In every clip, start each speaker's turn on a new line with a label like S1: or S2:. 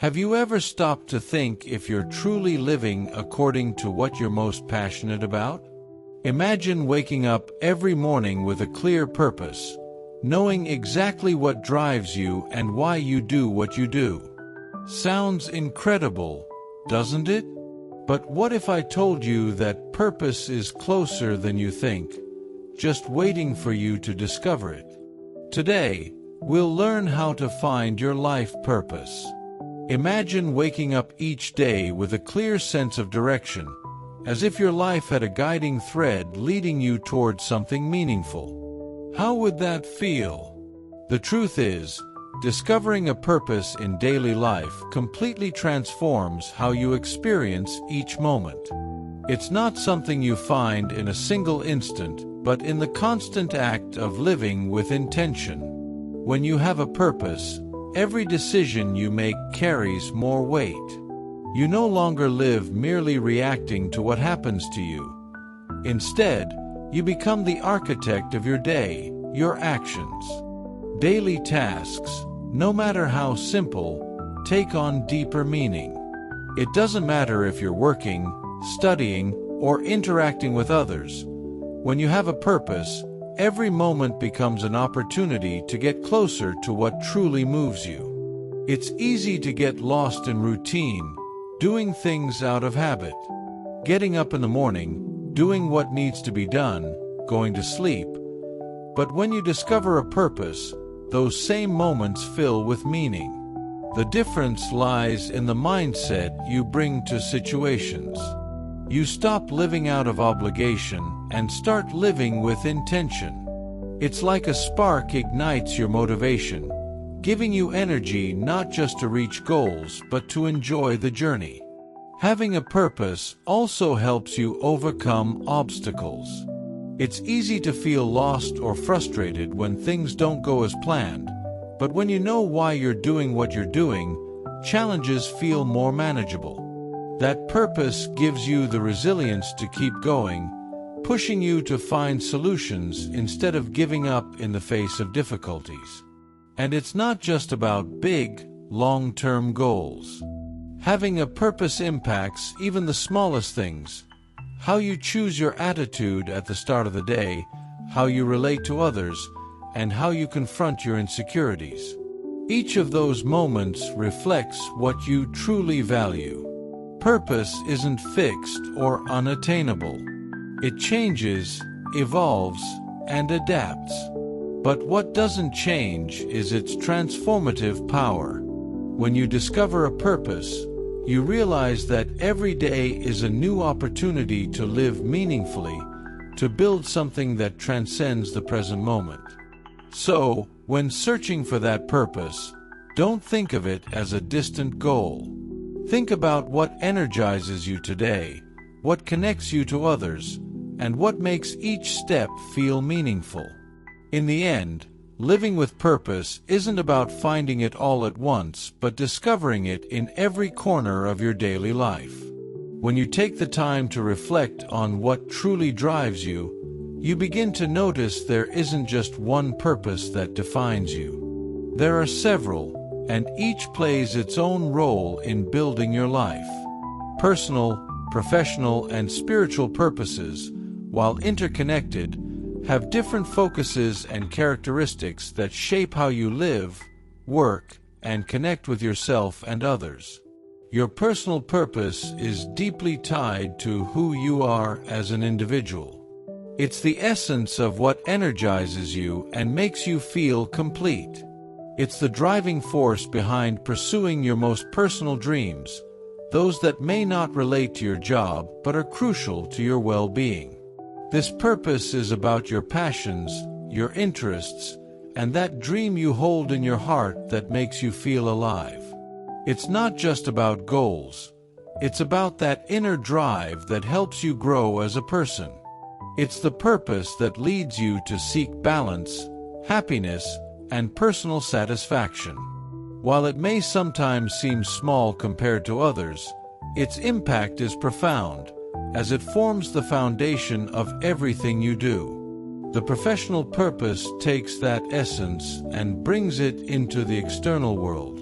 S1: Have you ever stopped to think if you're truly living according to what you're most passionate about? Imagine waking up every morning with a clear purpose, knowing exactly what drives you and why you do what you do. Sounds incredible, doesn't it? But what if I told you that purpose is closer than you think, just waiting for you to discover it? Today, we'll learn how to find your life purpose. Imagine waking up each day with a clear sense of direction, as if your life had a guiding thread leading you towards something meaningful. How would that feel? The truth is, discovering a purpose in daily life completely transforms how you experience each moment. It's not something you find in a single instant, but in the constant act of living with intention. When you have a purpose, every decision you make carries more weight. You no longer live merely reacting to what happens to you. Instead, you become the architect of your day, your actions. Daily tasks, no matter how simple, take on deeper meaning. It doesn't matter if you're working, studying, or interacting with others. When you have a purpose, every moment becomes an opportunity to get closer to what truly moves you. It's easy to get lost in routine, doing things out of habit. Getting up in the morning, doing what needs to be done, going to sleep. But when you discover a purpose, those same moments fill with meaning. The difference lies in the mindset you bring to situations. You stop living out of obligation and start living with intention. It's like a spark ignites your motivation, giving you energy not just to reach goals but to enjoy the journey. Having a purpose also helps you overcome obstacles. It's easy to feel lost or frustrated when things don't go as planned, but when you know why you're doing what you're doing, challenges feel more manageable. That purpose gives you the resilience to keep going, pushing you to find solutions instead of giving up in the face of difficulties. And it's not just about big, long-term goals. Having a purpose impacts even the smallest things: how you choose your attitude at the start of the day, how you relate to others, and how you confront your insecurities. Each of those moments reflects what you truly value. Purpose isn't fixed or unattainable. It changes, evolves, and adapts. But what doesn't change is its transformative power. When you discover a purpose, you realize that every day is a new opportunity to live meaningfully, to build something that transcends the present moment. So, when searching for that purpose, don't think of it as a distant goal. Think about what energizes you today, what connects you to others, and what makes each step feel meaningful. In the end, living with purpose isn't about finding it all at once, but discovering it in every corner of your daily life. When you take the time to reflect on what truly drives you, you begin to notice there isn't just one purpose that defines you. There are several, and each plays its own role in building your life. Personal, professional, and spiritual purposes, while interconnected, have different focuses and characteristics that shape how you live, work, and connect with yourself and others. Your personal purpose is deeply tied to who you are as an individual. It's the essence of what energizes you and makes you feel complete. It's the driving force behind pursuing your most personal dreams, those that may not relate to your job but are crucial to your well-being. This purpose is about your passions, your interests, and that dream you hold in your heart that makes you feel alive. It's not just about goals. It's about that inner drive that helps you grow as a person. It's the purpose that leads you to seek balance, happiness, and personal satisfaction. While it may sometimes seem small compared to others, its impact is profound, as it forms the foundation of everything you do. The professional purpose takes that essence and brings it into the external world.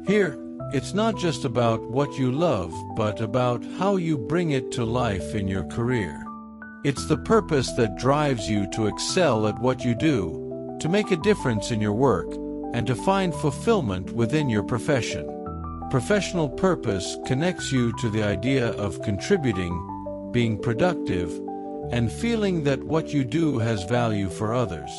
S1: Here, It's not just about what you love, but about how you bring it to life in your career. It's the purpose that drives you to excel at what you do, to make a difference in your work, and to find fulfillment within your profession. Professional purpose connects you to the idea of contributing, being productive, and feeling that what you do has value for others.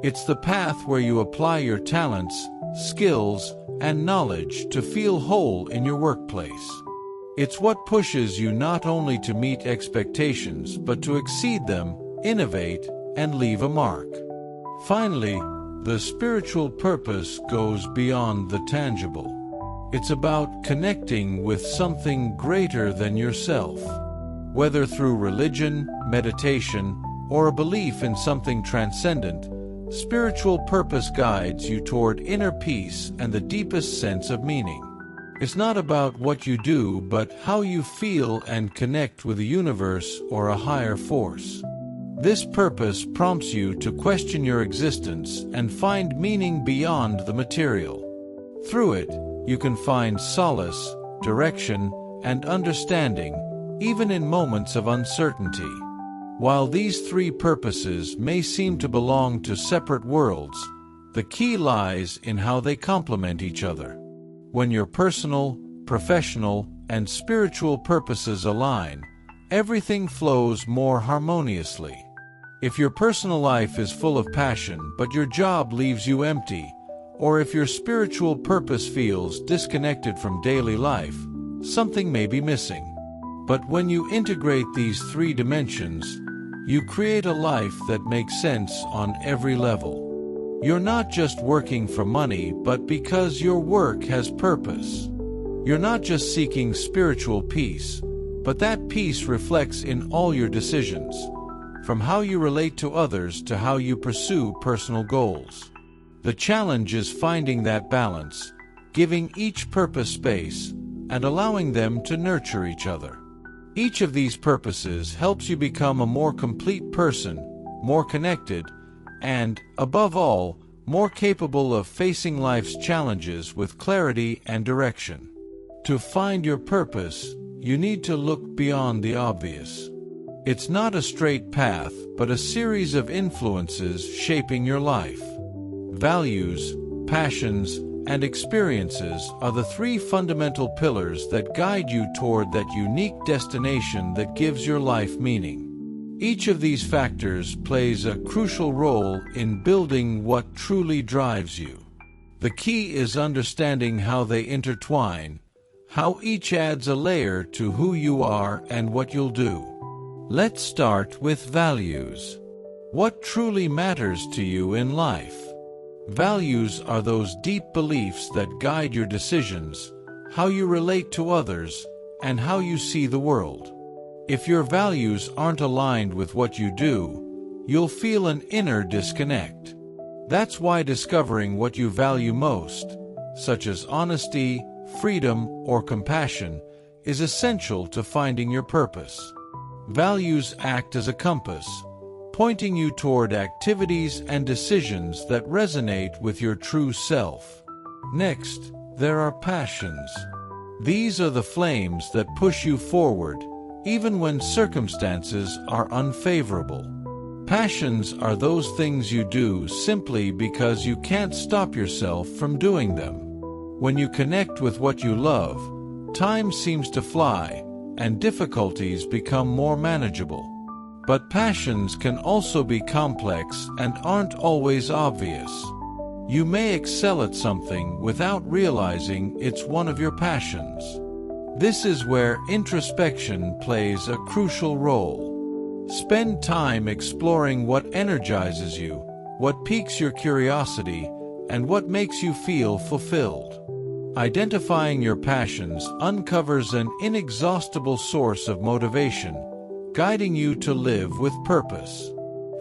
S1: It's the path where you apply your talents, skills, and knowledge to feel whole in your workplace. It's what pushes you not only to meet expectations but to exceed them, innovate, and leave a mark. Finally, the spiritual purpose goes beyond the tangible. It's about connecting with something greater than yourself. Whether through religion, meditation, or a belief in something transcendent, spiritual purpose guides you toward inner peace and the deepest sense of meaning. It's not about what you do, but how you feel and connect with the universe or a higher force. This purpose prompts you to question your existence and find meaning beyond the material. Through it, you can find solace, direction, and understanding, even in moments of uncertainty. While these three purposes may seem to belong to separate worlds, the key lies in how they complement each other. When your personal, professional, and spiritual purposes align, everything flows more harmoniously. If your personal life is full of passion but your job leaves you empty, or if your spiritual purpose feels disconnected from daily life, something may be missing. But when you integrate these three dimensions, you create a life that makes sense on every level. You're not just working for money, but because your work has purpose. You're not just seeking spiritual peace, but that peace reflects in all your decisions, from how you relate to others to how you pursue personal goals. The challenge is finding that balance, giving each purpose space, and allowing them to nurture each other. Each of these purposes helps you become a more complete person, more connected, and, above all, more capable of facing life's challenges with clarity and direction. To find your purpose, you need to look beyond the obvious. It's not a straight path, but a series of influences shaping your life. Values, passions, and experiences are the three fundamental pillars that guide you toward that unique destination that gives your life meaning. Each of these factors plays a crucial role in building what truly drives you. The key is understanding how they intertwine, how each adds a layer to who you are and what you'll do. Let's start with values. What truly matters to you in life? Values are those deep beliefs that guide your decisions, how you relate to others, and how you see the world. If your values aren't aligned with what you do, you'll feel an inner disconnect. That's why discovering what you value most, such as honesty, freedom, or compassion, is essential to finding your purpose. Values act as a compass, pointing you toward activities and decisions that resonate with your true self. Next, there are passions. These are the flames that push you forward, even when circumstances are unfavorable. Passions are those things you do simply because you can't stop yourself from doing them. When you connect with what you love, time seems to fly, and difficulties become more manageable. But passions can also be complex and aren't always obvious. You may excel at something without realizing it's one of your passions. This is where introspection plays a crucial role. Spend time exploring what energizes you, what piques your curiosity, and what makes you feel fulfilled. Identifying your passions uncovers an inexhaustible source of motivation, guiding you to live with purpose.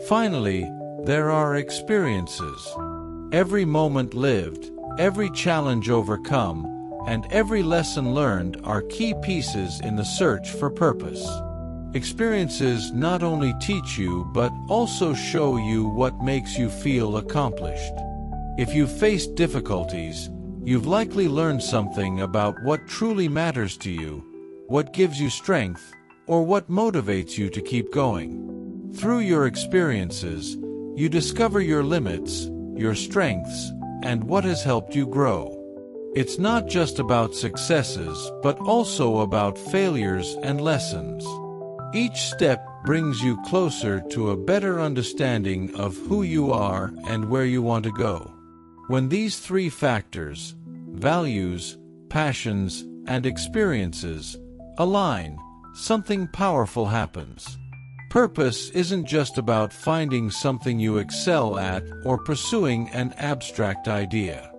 S1: Finally, there are experiences. Every moment lived, every challenge overcome, and every lesson learned are key pieces in the search for purpose. Experiences not only teach you but also show you what makes you feel accomplished. If you've faced difficulties, You've likely learned something about what truly matters to you, what gives you strength, or what motivates you to keep going. Through your experiences, you discover your limits, your strengths, and what has helped you grow. It's not just about successes, but also about failures and lessons. Each step brings you closer to a better understanding of who you are and where you want to go. When these three factors, values, passions, and experiences, align, something powerful happens. Purpose isn't just about finding something you excel at or pursuing an abstract idea.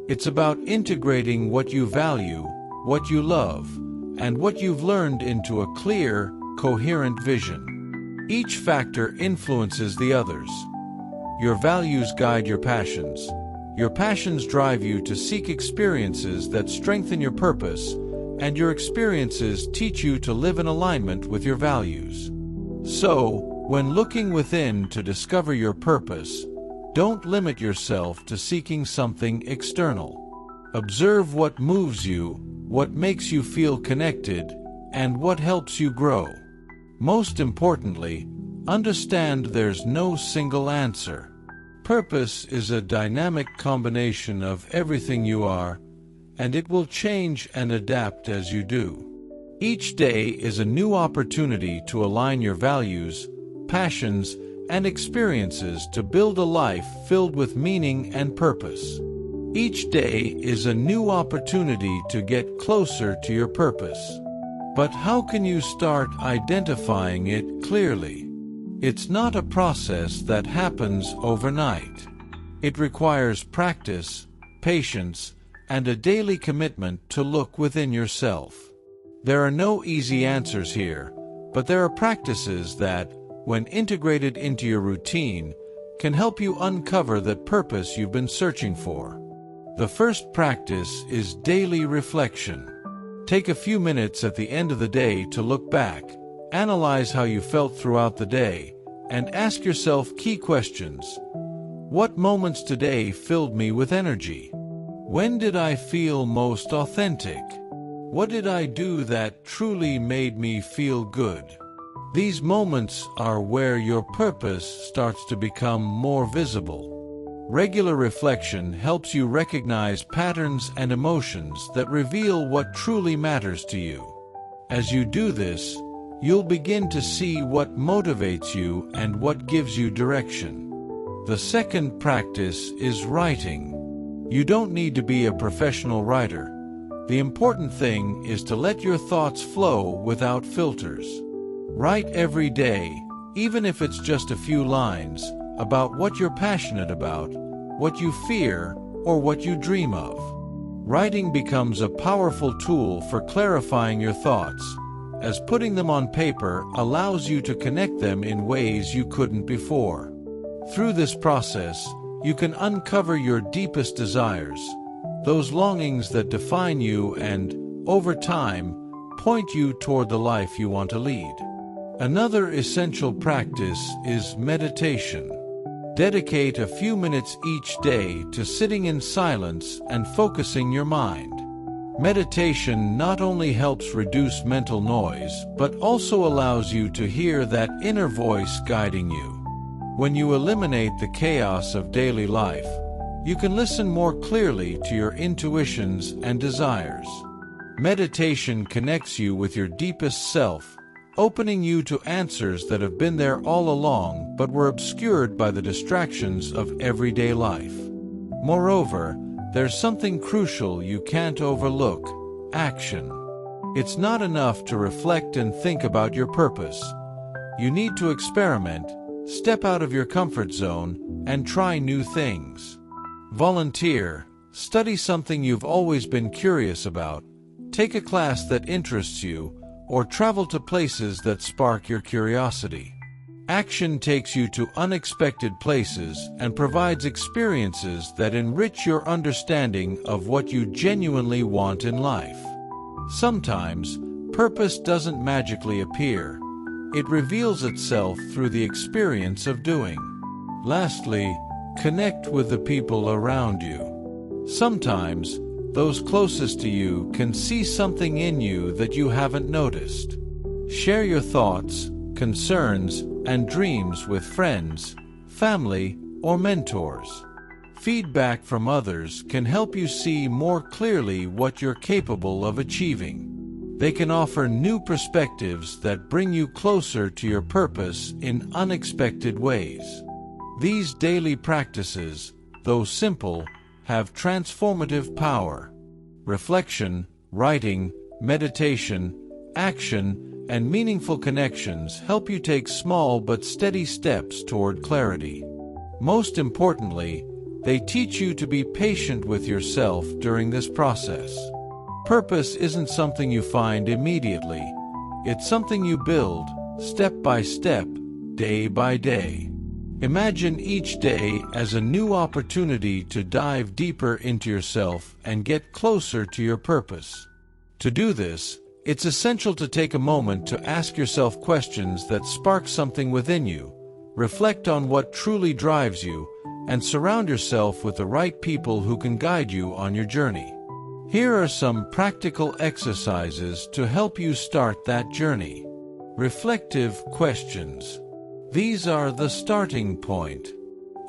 S1: It's about integrating what you value, what you love, and what you've learned into a clear, coherent vision. Each factor influences the others. Your values guide your passions. Your passions drive you to seek experiences that strengthen your purpose, and your experiences teach you to live in alignment with your values. So, when looking within to discover your purpose, don't limit yourself to seeking something external. Observe what moves you, what makes you feel connected, and what helps you grow. Most importantly, understand there's no single answer. Purpose is a dynamic combination of everything you are, and it will change and adapt as you do. Each day is a new opportunity to align your values, passions, and experiences to build a life filled with meaning and purpose. Each day is a new opportunity to get closer to your purpose. But how can you start identifying it clearly? It's not a process that happens overnight. It requires practice, patience, and a daily commitment to look within yourself. There are no easy answers here, but there are practices that, when integrated into your routine, can help you uncover that purpose you've been searching for. The first practice is daily reflection. Take a few minutes at the end of the day to look back, analyze how you felt throughout the day, and ask yourself key questions. What moments today filled me with energy? When did I feel most authentic? What did I do that truly made me feel good? These moments are where your purpose starts to become more visible. Regular reflection helps you recognize patterns and emotions that reveal what truly matters to you. As you do this, you'll begin to see what motivates you and what gives you direction. The second practice is writing. You don't need to be a professional writer. The important thing is to let your thoughts flow without filters. Write every day, even if it's just a few lines, about what you're passionate about, what you fear, or what you dream of. Writing becomes a powerful tool for clarifying your thoughts, as putting them on paper allows you to connect them in ways you couldn't before. Through this process, you can uncover your deepest desires, those longings that define you and, over time, point you toward the life you want to lead. Another essential practice is meditation. Dedicate a few minutes each day to sitting in silence and focusing your mind. Meditation not only helps reduce mental noise, but also allows you to hear that inner voice guiding you. When you eliminate the chaos of daily life, you can listen more clearly to your intuitions and desires. Meditation connects you with your deepest self, opening you to answers that have been there all along but were obscured by the distractions of everyday life. Moreover, there's something crucial you can't overlook: action. It's not enough to reflect and think about your purpose. You need to experiment, step out of your comfort zone, and try new things. Volunteer, study something you've always been curious about, take a class that interests you, or travel to places that spark your curiosity. Action takes you to unexpected places and provides experiences that enrich your understanding of what you genuinely want in life. Sometimes, purpose doesn't magically appear. It reveals itself through the experience of doing. Lastly, connect with the people around you. Sometimes, those closest to you can see something in you that you haven't noticed. Share your thoughts, concerns, and dreams with friends, family, or mentors. Feedback from others can help you see more clearly what you're capable of achieving. They can offer new perspectives that bring you closer to your purpose in unexpected ways. These daily practices, though simple, have transformative power. Reflection, writing, meditation, action, and meaningful connections help you take small but steady steps toward clarity. Most importantly, they teach you to be patient with yourself during this process. Purpose isn't something you find immediately. It's something you build, step by step, day by day. Imagine each day as a new opportunity to dive deeper into yourself and get closer to your purpose. To do this, it's essential to take a moment to ask yourself questions that spark something within you. Reflect on what truly drives you, and surround yourself with the right people who can guide you on your journey. Here are some practical exercises to help you start that journey. Reflective questions. These are the starting point.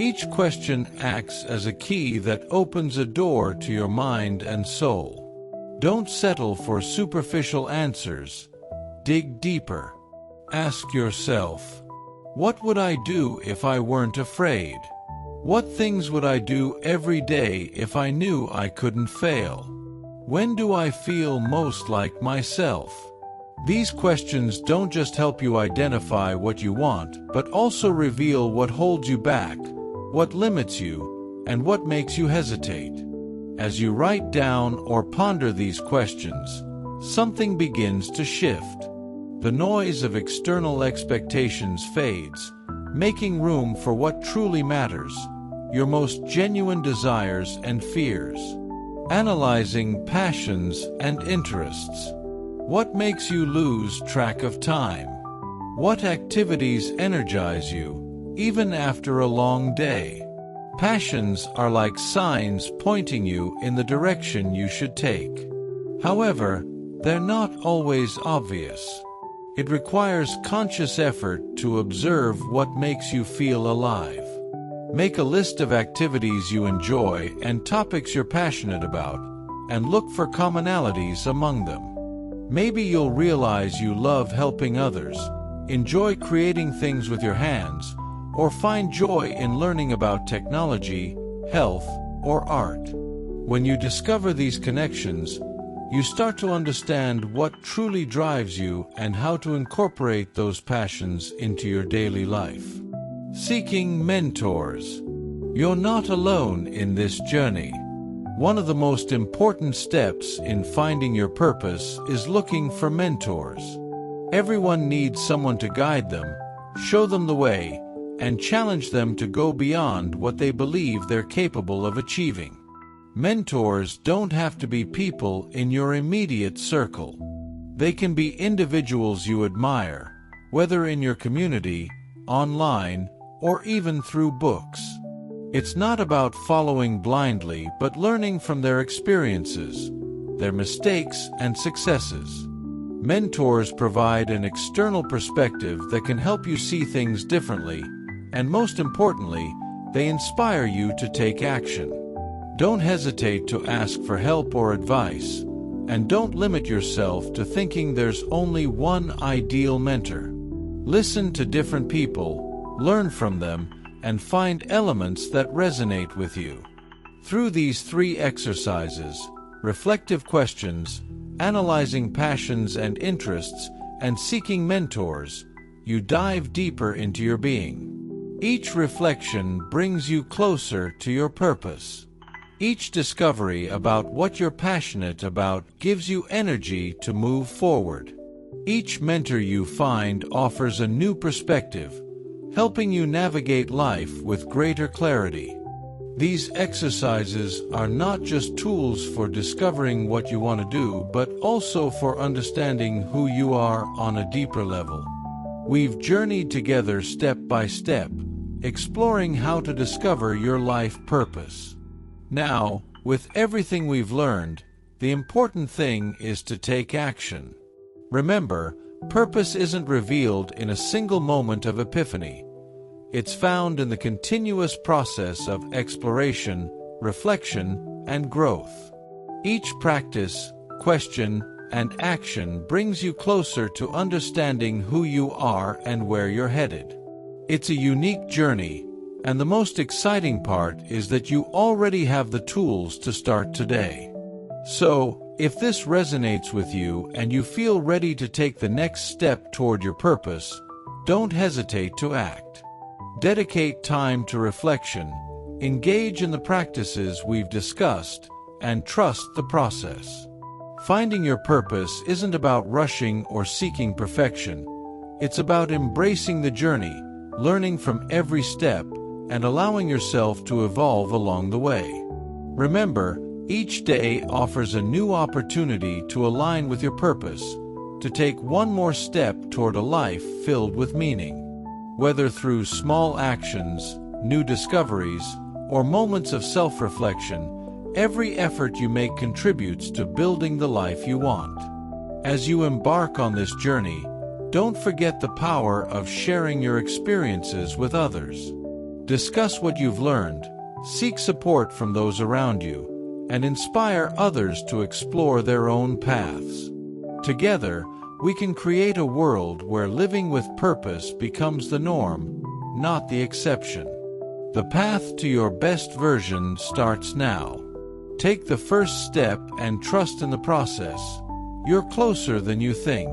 S1: Each question acts as a key that opens a door to your mind and soul. Don't settle for superficial answers. Dig deeper. Ask yourself, what would I do if I weren't afraid? What things would I do every day if I knew I couldn't fail? When do I feel most like myself? These questions don't just help you identify what you want, but also reveal what holds you back, what limits you, and what makes you hesitate. As you write down or ponder these questions, something begins to shift. The noise of external expectations fades, making room for what truly matters, your most genuine desires and fears. Analyzing passions and interests. What makes you lose track of time? What activities energize you, even after a long day? Passions are like signs pointing you in the direction you should take. However, they're not always obvious. It requires conscious effort to observe what makes you feel alive. Make a list of activities you enjoy and topics you're passionate about, and look for commonalities among them. Maybe you'll realize you love helping others, enjoy creating things with your hands, or find joy in learning about technology, health, or art. When you discover these connections, you start to understand what truly drives you and how to incorporate those passions into your daily life. Seeking mentors. You're not alone in this journey. One of the most important steps in finding your purpose is looking for mentors. Everyone needs someone to guide them, show them the way, and challenge them to go beyond what they believe they're capable of achieving. Mentors don't have to be people in your immediate circle. They can be individuals you admire, whether in your community, online, or even through books. It's not about following blindly, but learning from their experiences, their mistakes and successes. Mentors provide an external perspective that can help you see things differently, and most importantly, they inspire you to take action. Don't hesitate to ask for help or advice, and don't limit yourself to thinking there's only one ideal mentor. Listen to different people, learn from them, and find elements that resonate with you. Through these 3 exercises, reflective questions, analyzing passions and interests, and seeking mentors, you dive deeper into your being. Each reflection brings you closer to your purpose. Each discovery about what you're passionate about gives you energy to move forward. Each mentor you find offers a new perspective, helping you navigate life with greater clarity. These exercises are not just tools for discovering what you want to do, but also for understanding who you are on a deeper level. We've journeyed together step by step, exploring how to discover your life purpose. Now, With everything we've learned, the important thing is to take action. Remember, purpose isn't revealed in a single moment of epiphany. It's found in the continuous process of exploration, reflection, and growth. Each practice, question, and action brings you closer to understanding who you are and where you're headed. It's a unique journey, and the most exciting part is that you already have the tools to start today. So, if this resonates with you and you feel ready to take the next step toward your purpose, don't hesitate to act. Dedicate time to reflection, engage in the practices we've discussed, and trust the process. Finding your purpose isn't about rushing or seeking perfection. It's about embracing the journey, learning from every step, and allowing yourself to evolve along the way. Remember, each day offers a new opportunity to align with your purpose, to take one more step toward a life filled with meaning. Whether through small actions, new discoveries, or moments of self-reflection, every effort you make contributes to building the life you want. As you embark on this journey, don't forget the power of sharing your experiences with others. Discuss what you've learned, seek support from those around you, and inspire others to explore their own paths. Together, we can create a world where living with purpose becomes the norm, not the exception. The path to your best version starts now. Take the first step and trust in the process. You're closer than you think.